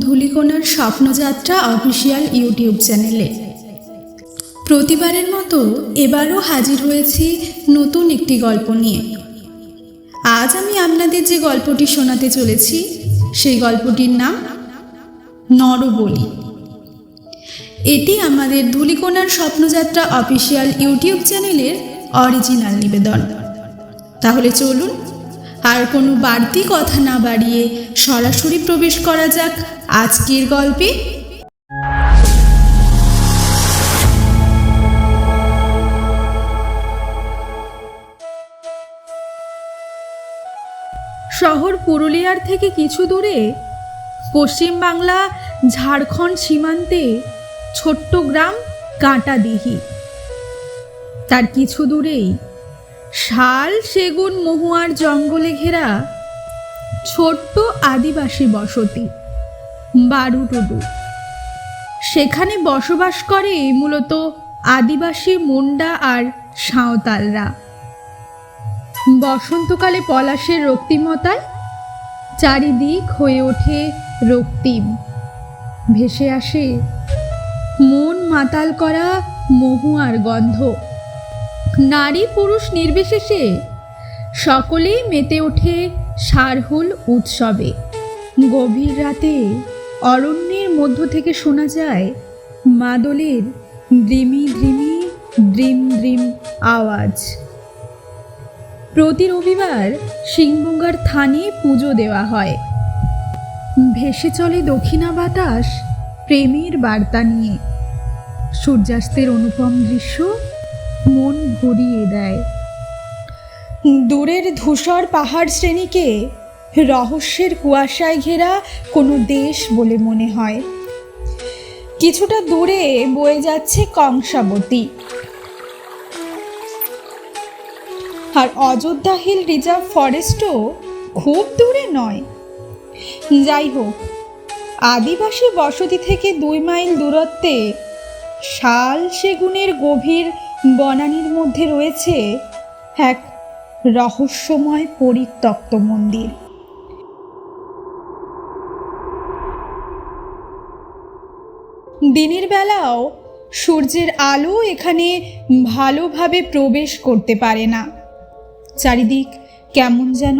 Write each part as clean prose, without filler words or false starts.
ধূলিকণার স্বপ্নযাত্রা official YouTube চ্যানেলে প্রতিবারের মতো এবারও হাজির হয়েছি নতুন একটি গল্প নিয়ে। আজ আমি আপনাদের যে গল্পটি শোনাতে চলেছি সেই গল্পটির নাম নরবলি। এটি আমাদের ধূলিকণার স্বপ্নযাত্রা অফিসিয়াল ইউটিউব চ্যানেলের অরিজিনাল নিবেদন। তাহলে চলুন আর কোনো বাড়তি কথা না বাড়িয়ে সরাসরি প্রবেশ করা যাক আজকের গল্পে। শহর পুরুলিয়ার থেকে কিছু দূরে পশ্চিমবাংলা ঝাড়খণ্ড সীমান্তে ছোট্ট গ্রাম কাঁটাদিহি। তার কিছু দূরেই শাল সেগুন মহুয়ার জঙ্গলে ঘেরা ছোট্ট আদিবাসী বসতি বারুটুডু। সেখানে বসবাস করে মূলত আদিবাসী মুন্ডা আর সাঁওতালরা। বসন্তকালে পলাশের রক্তিমতায় চারিদিক হয়ে ওঠে রক্তিম। ভেসে আসে মন মাতাল করা মহুয়ার গন্ধ। নারী পুরুষ নির্বিশেষে সকলেই মেতে ওঠে সারহুল উৎসবে। গভীর রাতে অরণ্যের মধ্য থেকে শোনা যায় মাদলের দ্রিমি দ্রিমি দ্রিম দ্রিম আওয়াজ। প্রতি রবিবার সিংহগঙ্গার থানে পুজো দেওয়া হয়। ভেসে চলে দক্ষিণা বাতাস প্রেমের বার্তা নিয়ে। সূর্যাস্তের অনুপম দৃশ্য মন ভরিয়ে দেয়। দূরের ধূসর পাহাড় শ্রেণীকে রহস্যের কুয়াশায় ঘেরা কোনো দেশ বলে মনে হয়। কিছুটা দূরে বয়ে যাচ্ছে কংসাবতী, আর অযোধ্যা হিল রিজার্ভ ফরেস্টও খুব দূরে নয়। যাই হোক, আদিবাসী বসতি থেকে 2 মাইল দূরত্বে শাল সেগুনের গভীর বনানীর মধ্যে রয়েছে এক রহস্যময় পরিত্যক্ত মন্দির। দিনের বেলাও সূর্যের আলো এখানে ভালোভাবে প্রবেশ করতে পারে না। চারিদিক কেমন যেন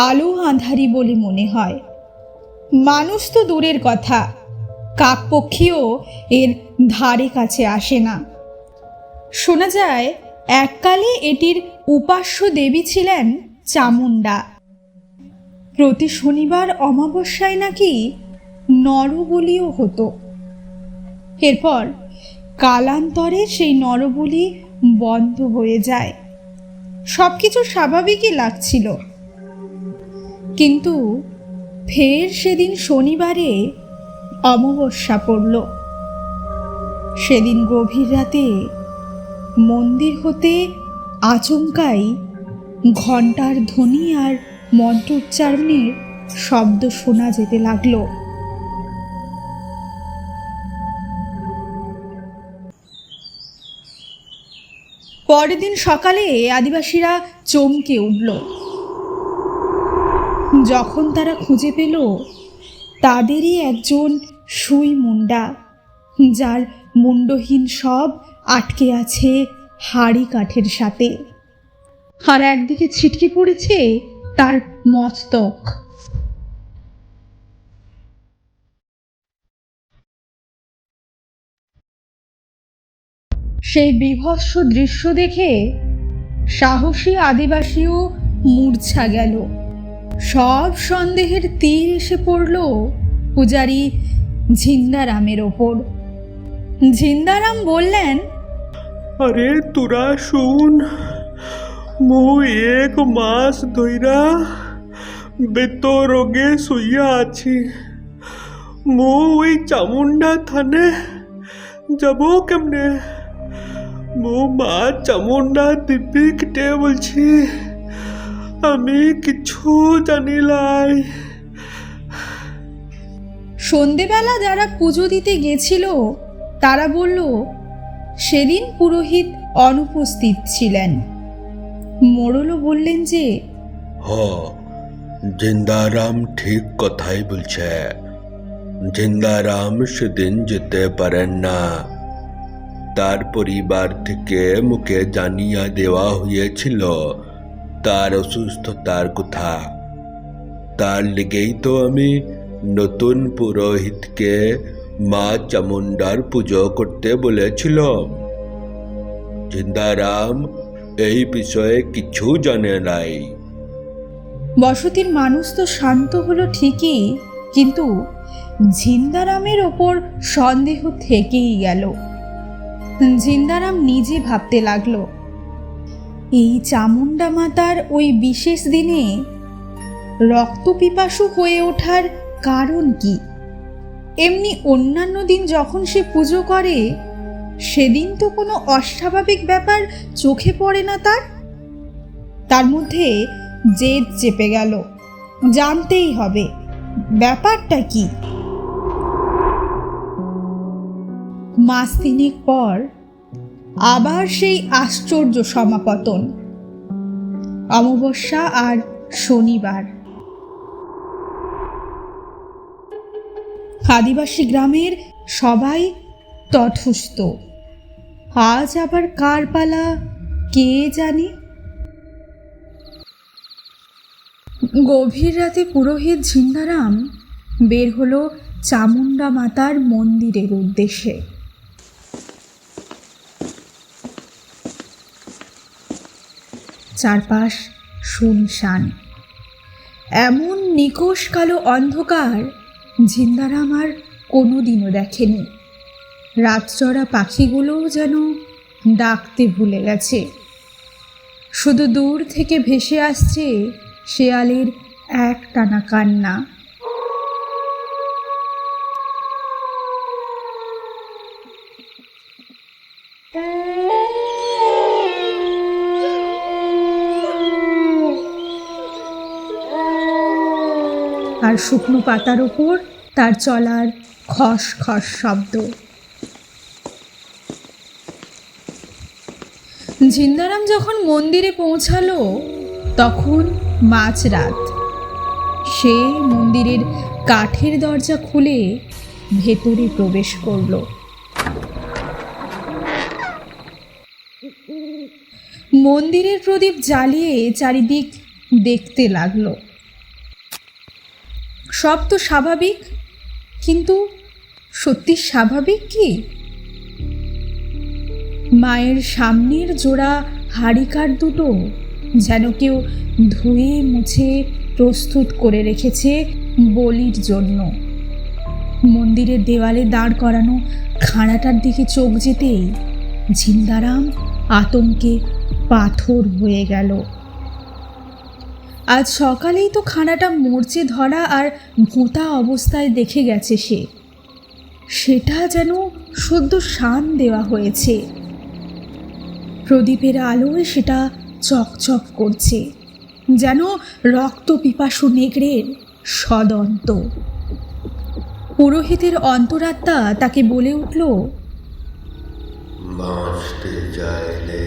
আলো আঁধারি বলে মনে হয়। মানুষ তো দূরের কথা, কাকপক্ষীও এর ধারে কাছে আসে না। শোনা যায় এককালে এটির উপাস্য দেবী ছিলেন চামুণ্ডা। প্রতি শনিবার অমাবস্যায় নাকি নরবলিও হতো। এরপর কালান্তরে সেই নরবলি বন্ধ হয়ে যায়। সবকিছু স্বাভাবিকই লাগছিল, কিন্তু ফের সেদিন শনিবারে অমাবস্যা পড়ল। সেদিন গভীর রাতে মন্দির হতে আচমকাই ঘণ্টার ধ্বনি আর মন্ত্রোচ্চারণের শব্দ শোনা যেতে লাগল। পরের দিন সকালে আদিবাসীরা চমকে উঠল যখন তারা খুঁজে পেল তাদেরই একজন সুই মুন্ডা, যার মুন্ডহীন সব আটকে আছে হাড়ি কাঠের সাথে, আর একদিকে ছিটকে পড়েছে তার মস্তক। সেই বীভৎস দৃশ্য দেখে সাহসী আদিবাসীও মূর্ছা গেল। সব সন্দেহের তীর এসে পড়ল পূজারী ঝিন্দারামের ওপর। ঝিন্দারাম বললেন, আরে তোরা শুন, মু 1 মাস ধইরা বেত রোগে শুইয়া আছি। মু ওই চামুন্ডা থানে যাব কেমনে? মু মা চামুন্ডা দিব্যি কেটে বলছি, আমি কিছু জানি লাই। সন্ধেবেলা যারা পুজো দিতে গেছিল তারা বলল সেদিন পুরোহিত অনুপস্থিত ছিলেন। মোড়লও বললেন যে জিন্দারাম ঠিক কথাই বলছে, ঝিন্দারাম সেদিন যেতে পারেন না। তার পরিবার থেকে মুখে জানিয়ে দেওয়া হয়েছিল তার অসুস্থতার কথা। তার লেগেই তো আমি নতুন পুরোহিতকে মা চামুন্ডার পুজো করতে বলেছিলাম। ঝিন্দারাম এই বিষয়ে কিছু জানে নাই। বসতির মানুষ তো শান্ত হলো ঠিকই, কিন্তু ঝিন্দারামের ওপর সন্দেহ থেকেই গেল। ঝিন্দারাম নিজে ভাবতে লাগলো, এই চামুন্ডা মাতার ওই বিশেষ দিনে রক্তপিপাসু হয়ে ওঠার কারণ কি? এমনি অন্যান্য দিন যখন সে পুজো করে সেদিন তো কোনো অস্বাভাবিক ব্যাপার চোখে পড়ে না তার মধ্যে জেদ চেপে গেল, জানতেই হবে ব্যাপারটা কি। মাস তিনেক পর আবার সেই আশ্চর্য সমাপতন, অমাবস্যা আর শনিবার। আদিবাসী গ্রামের সবাই তটস্থ। আজ আবার কার পালা কে জানে। গভীর রাতে পুরোহিত ঝিন্দারাম বের হলো চামুন্ডা মাতার মন্দিরের উদ্দেশ্যে। চারপাশ শুনশান, এমন নিকষ কালো অন্ধকার ঝিন্দারাম আর কোনোদিনও দেখেনি। রাতচরা পাখিগুলোও যেন ডাকতে ভুলে গেছে। শুধু দূর থেকে ভেসে আসছে শেয়ালের একটানা কান্না। আর শুকনো পাতার ওপর তার চলার খস খস শব্দ। ঝিন্দারাম যখন মন্দিরে পৌঁছালো তখন মাঝরাত। সে মন্দিরের কাঠের দরজা খুলে ভেতরে প্রবেশ করল। মন্দিরের প্রদীপ জ্বালিয়ে চারিদিক দেখতে লাগলো। সব তো স্বাভাবিক, কিন্তু সত্যি স্বাভাবিক কি? মায়ের সামনের জোড়া হাড়িকার দুটো যেন কেউ ধুয়ে মুছে প্রস্তুত করে রেখেছে বলির জন্য। মন্দিরের দেওয়ালে দাঁড় করানো খাঁড়াটার দিকে চোখ যেতেই ঝিন্দারাম আতঙ্কে পাথর হয়ে গেল। আজ সকালেই তো খাঁড়াটা মরচে ধরা আর ভোঁতা অবস্থায় দেখে গেছে সে। সেটা যেন সদ্য শান দেওয়া হয়েছে। প্রদীপের আলোয় সেটা চকচক করছে, যেন রক্ত পিপাসু নেকড়ের সদন্ত। পুরোহিতের অন্তরাত্মা তাকে বলে উঠল, বাঁচতে চাইলে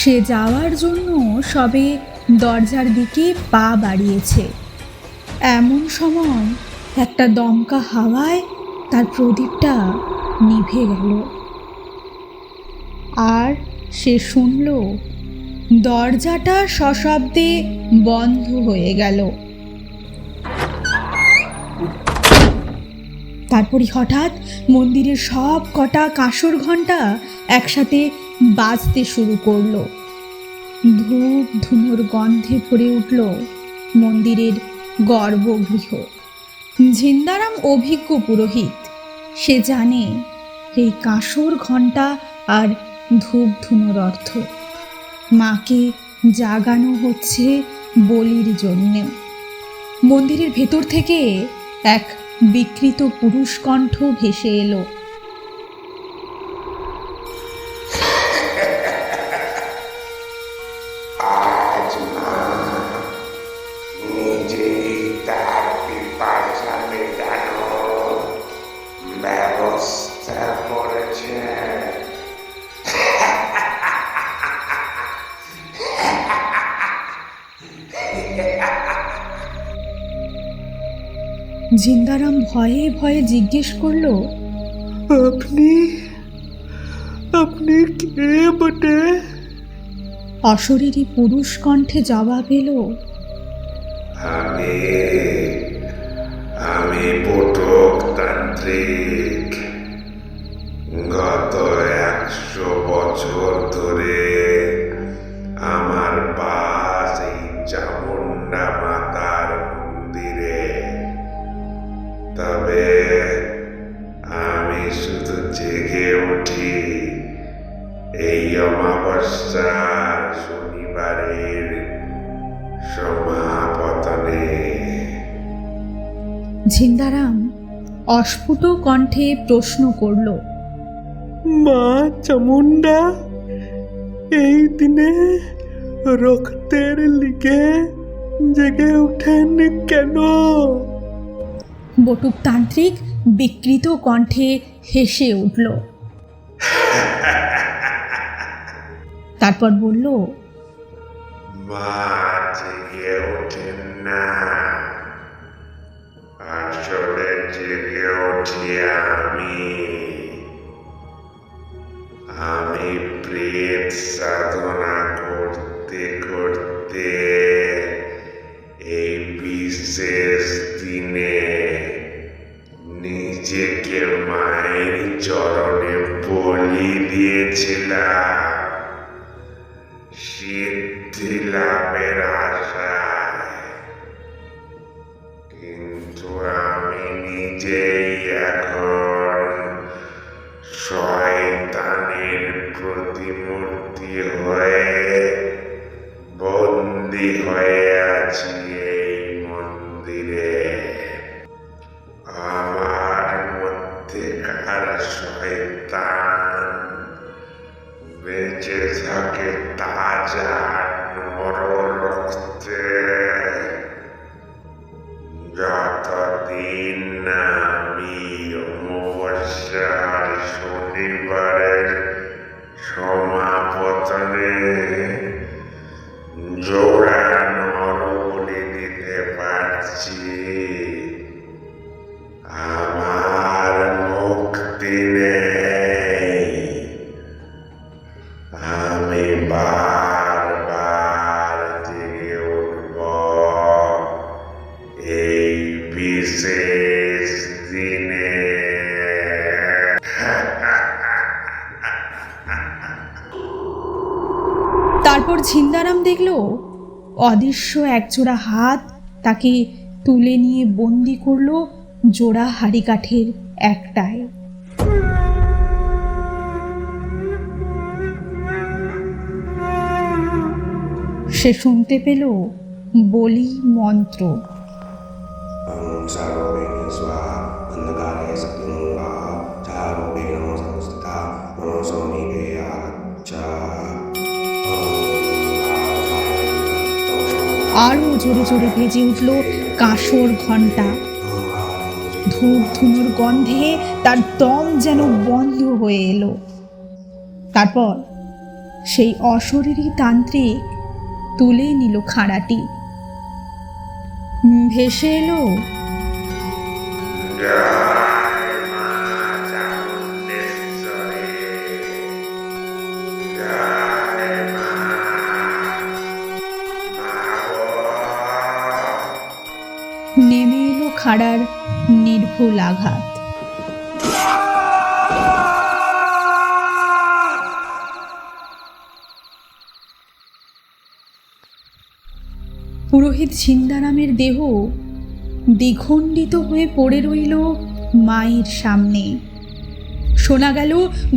সে যাওয়ার জন্য সবে দরজার দিকে পা বাড়িয়েছে। এমন সময় একটা দমকা হাওয়ায় তার প্রদীপটা নিভে গেল। আর সে শুনল দরজাটা সশব্দে বন্ধ হয়ে গেল। তারপরই হঠাৎ মন্দিরের সব কটা কাঁসর ঘণ্টা একসাথে বাজতে শুরু করলো। ধূপ ধুনোর গন্ধে ভরে উঠল মন্দিরের গর্ভগৃহ। ঝিন্দারাম অভিজ্ঞ পুরোহিত, সে জানে এই কাঁসর ঘণ্টা আর ধূপ ধুনোর অর্থ। মাকে জাগানো হচ্ছে বলির জন্য। মন্দিরের ভেতর থেকে এক বিকৃত পুরুষ কণ্ঠ ভেসে এলো, আজ মা নিজেই তার পিপাসা মেটানোর ব্যবস্থা করেছে। জিন্দারাম ভয়ে ভয়ে জিজ্ঞেস করলো, আপনি আপনি কে বটে? অশরীরী পুরুষ কণ্ঠে জবাব এলো, আমি আমি বটক তান্ত্রিক। গত 100 বছর ধরে আমার বাস এই চামুন্ডা মাতার মন্দিরে। তবে আমি শুধু জেগে উঠি এই অমাবস্যার শনিবারের সমাপতনে। জিন্দারাম অস্ফুট কণ্ঠে প্রশ্ন করল, মা চামুন্ডা এই দিনে রক্তের লিগে জেগে ওঠেন কেন? বটুক তান্ত্রিক বিকৃত কণ্ঠে হেসে উঠল। তারপর বলল, মা জেগে ওঠেন না, আসলে জেগে উঠি আমি প্রেত সাধনা করতে করতে এই বিশেষ দিনে নিজেকে মায়ের চরণে বলি দিয়েছিলাম সিদ্ধি লাভের আশায়। কিন্তু আমি নিজেই এখন শয়তানের প্রতিমূর্তি হয়ে বন্দী হয়ে আছি এই মন্দিরে। আমার মধ্যেকার শয়তান বেঁচে থাকে তাজা নর রক্তে। যতদিন না আমি অমাবস্যার শনিবারের সমাপতনে জোড়া নর বলি দিতে পারছি, আমার মুক্তি নেই। আমি বারবার জেগে উঠব এই বিশেষ দিনে। তারপর ঝিন্দারাম দেখল অদৃশ্য একজোড়া হাত তাকে তুলে নিয়ে বন্দি করল জোড়া হাড়িকাঠের একটায়। সে শুনতে পেল বলি মন্ত্র। আরও জোরে জোরে বেজে উঠল কাঁসর ঘণ্টা। ধূপ ধুনোর গন্ধে তার দম যেন বন্ধ হয়ে এলো। তারপর সেই অশরীরী তান্ত্রিক তুলে নিল খাঁড়াটি। ভেসে এলো, জয় মা চামুণ্ডেশ্বরী, জয় মা। নেমে এলো খাড়ার নির্ভুল আঘাত। পুরোহিত ঝিন্দারামের দেহ দ্বিখণ্ডিত হয়ে পড়ে রইল মায়ের সামনে। শোনা গেল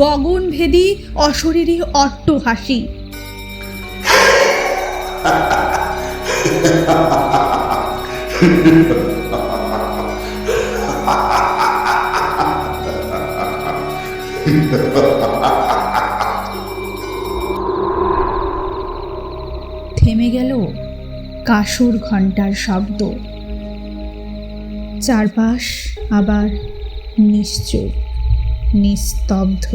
গগনভেদী অশরীরী অট্টহাসি। থেমে গেল কাঁসর ঘণ্টার শব্দ। চারপাশ আবার নিশ্চুপ, নিস্তব্ধ।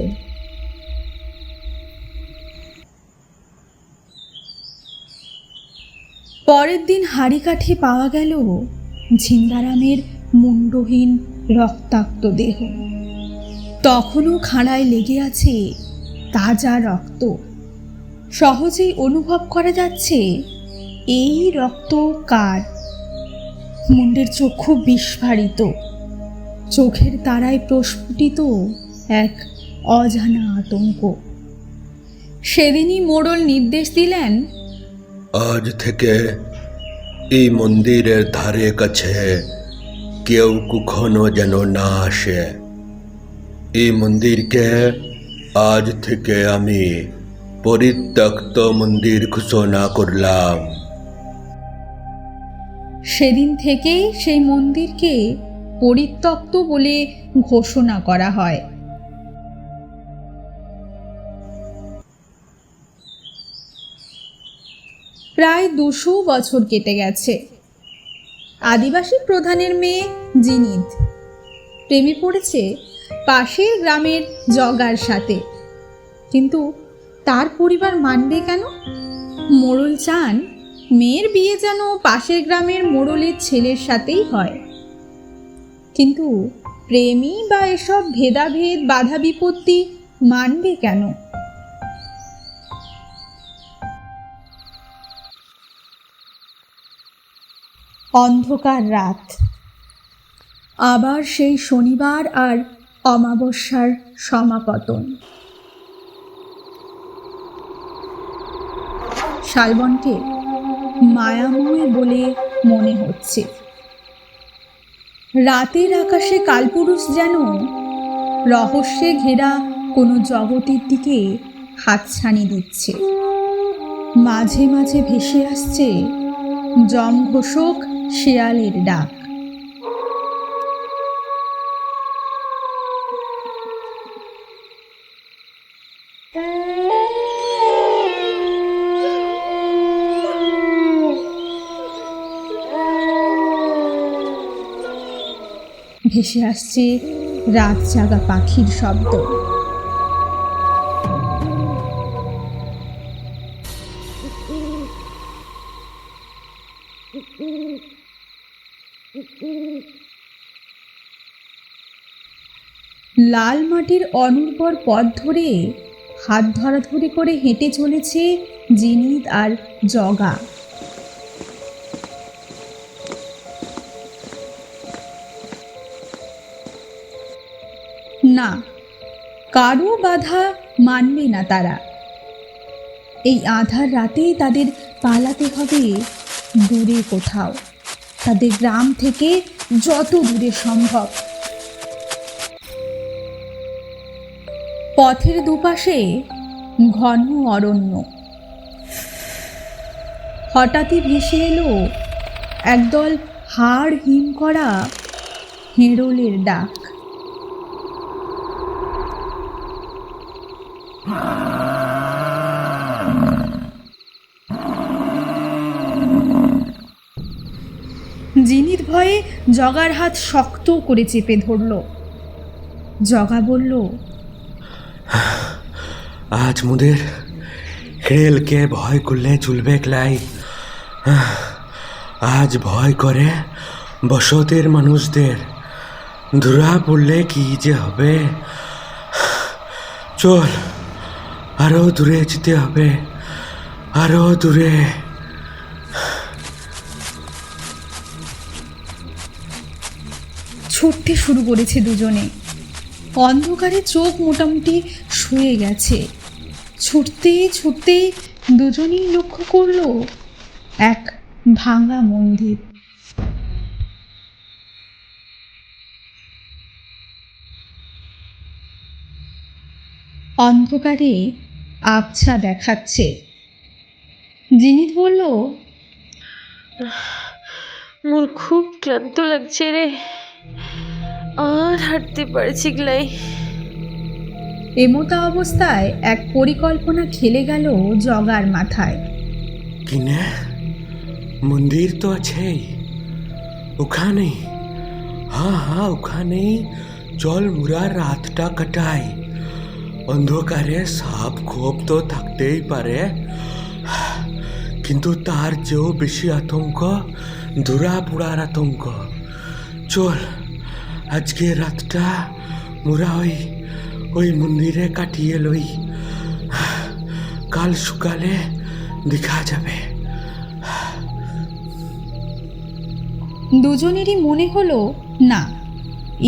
পরের দিন হাড়িকাঠি পাওয়া গেল ঝিন্দারামের মুন্ডহীন রক্তাক্ত দেহ। তখনও খাঁড়ায় লেগে আছে তাজা রক্ত। সহজেই অনুভব করা যাচ্ছে এই রক্ত কার। মুন্ডের চক্ষু বিস্ফারিত, চোখের তারায় প্রস্ফুটিত এক অজানা আতঙ্ক। সেদিনই মোড়ল নির্দেশ দিলেন, আজ থেকে এই মন্দিরের ধারে কাছে কেউ কখনো যেন না আসে। এই মন্দিরকে আজ থেকে আমি পরিত্যক্ত মন্দির ঘোষণা করলাম। সেদিন থেকেই সেই মন্দিরকে পরিত্যক্ত বলে ঘোষণা করা হয়। প্রায় 200 বছর কেটে গেছে। আদিবাসী প্রধানের মেয়ে জিনিত প্রেমে পড়েছে পাশের গ্রামের জগার সাথে। কিন্তু তার পরিবার মানবে কেন? মোড়ল চান মেয়ের বিয়ে যেন পাশের গ্রামের মোড়লের ছেলের সাথেই হয়। কিন্তু প্রেমী বা এসব ভেদাভেদ বাধা বিপত্তি মানবে কেন? অন্ধকার রাত, আবার সেই শনিবার আর অমাবস্যার সমাপতন। শালবনকে মায়াময় বলে মনে হচ্ছে। রাতের আকাশে কালপুরুষ যেন রহস্যে ঘেরা কোনো জগতের দিকে হাতছানি দিচ্ছে। মাঝে মাঝে ভেসে আসছে জমঘোষক শেয়ালের ডাক। ভেসে আসছে রাত জাগা পাখির শব্দ। লাল মাটির অনুর্বর পথ ধরে হাত ধরাধরি করে হেঁটে চলেছে জিনিত আর জগা। না, কারো বাধা মানবে না তারা। এই আঁধার রাতেই তাদের পালাতে হবে দূরে কোথাও, তাদের গ্রাম থেকে যত দূরে সম্ভব। পথের দুপাশে ঘন অরণ্য। হঠাৎই ভেসে এলো একদল হাড় হিম করা হেঁড়লের ডাক। জিনিত ভয়ে জগার হাত শক্ত করে চেপে ধরল। জগা বলল, আজ মোদের হেড়েলকে ভয় করলে চলবে ক্লাই। আজ ভয় করে বসতের মানুষদের। ধরা পড়লে কি যে হবে। চল, আরো দূরে যেতে হবে, আরো দূরে। ছুটতে শুরু করেছে দুজনে। অন্ধকারে চোখ মোটামুটি শুয়ে গেছে। ছুটতে ছুটতে দুজনেই লক্ষ্য করল এক ভাঙা মন্দির। অন্ধকারে আবছা দেখাচ্ছে। জিনিত বলল, মোর খুব ক্লান্ত লাগছে রে, আর হাঁটতে পারছি গ্লাই। এমতা অবস্থায় এক পরিকল্পনা খেলে গেল জগার মাথায়। কিনে মন্দির তো আছেই ওখানে। হ্যাঁ, ওখানেই চল মুরা রাতটা কাটাই। অন্ধকারে সাপ খোপ তো থাকতেই পারে, কিন্তু তার চেয়েও বেশি আতঙ্ক ধরা পোড়ার আতঙ্ক। চল আজকে রাতটা মোরা ওই মন্দিরে কাটিয়ে লই, কাল সকালে দেখা যাবে। দুজনেরই মনে হলো না,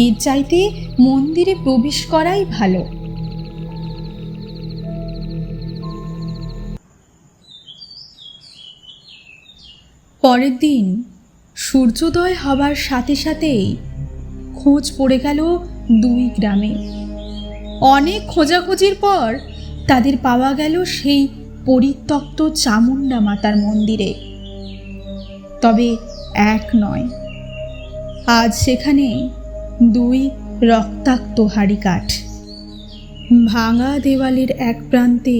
এর চাইতে মন্দিরে প্রবেশ করাই ভালো। পরের দিন সূর্যোদয় হবার সাথে সাথেই খোঁজ পড়ে গেল দুই গ্রামে। অনেক খোঁজাখুঁজির পর তাদের পাওয়া গেল সেই পরিত্যক্ত চামুণ্ডা মাতার মন্দিরে। তবে এক নয়, আজ সেখানে দুই রক্তাক্ত হাঁড়িকাঠ। ভাঙা দেওয়ালের এক প্রান্তে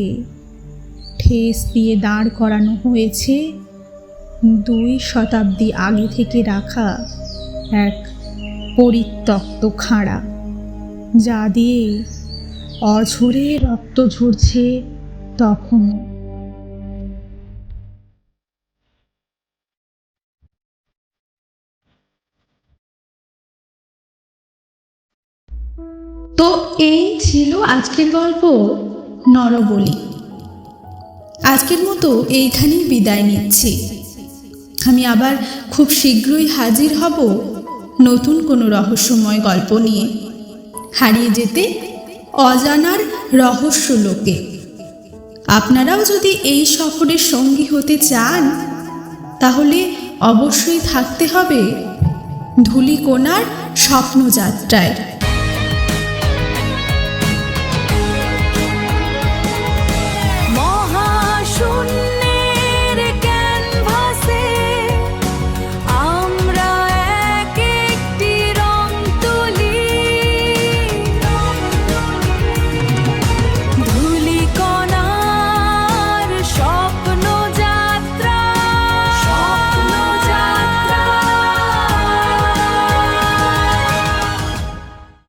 ঠেস দিয়ে দাঁড় করানো হয়েছে 2 শতাব্দী আগে থেকে রাখা এক পরিত্যক্ত খাঁড়া, যা দিয়ে অঝরে রক্ত ঝরছে তখনও। তো এই ছিল আজকের গল্প নরবলি। আজকের মতো এইখানেই বিদায় নিচ্ছি। আমি আবার খুব শীঘ্রই হাজির হব নতুন কোনো রহস্যময় গল্প নিয়ে, হারিয়ে যেতে অজানার রহস্য লোকে। আপনারাও যদি এই সফরের সঙ্গী হতে চান, তাহলে অবশ্যই থাকতে হবে ধূলিকোণার স্বপ্নযাত্রায়।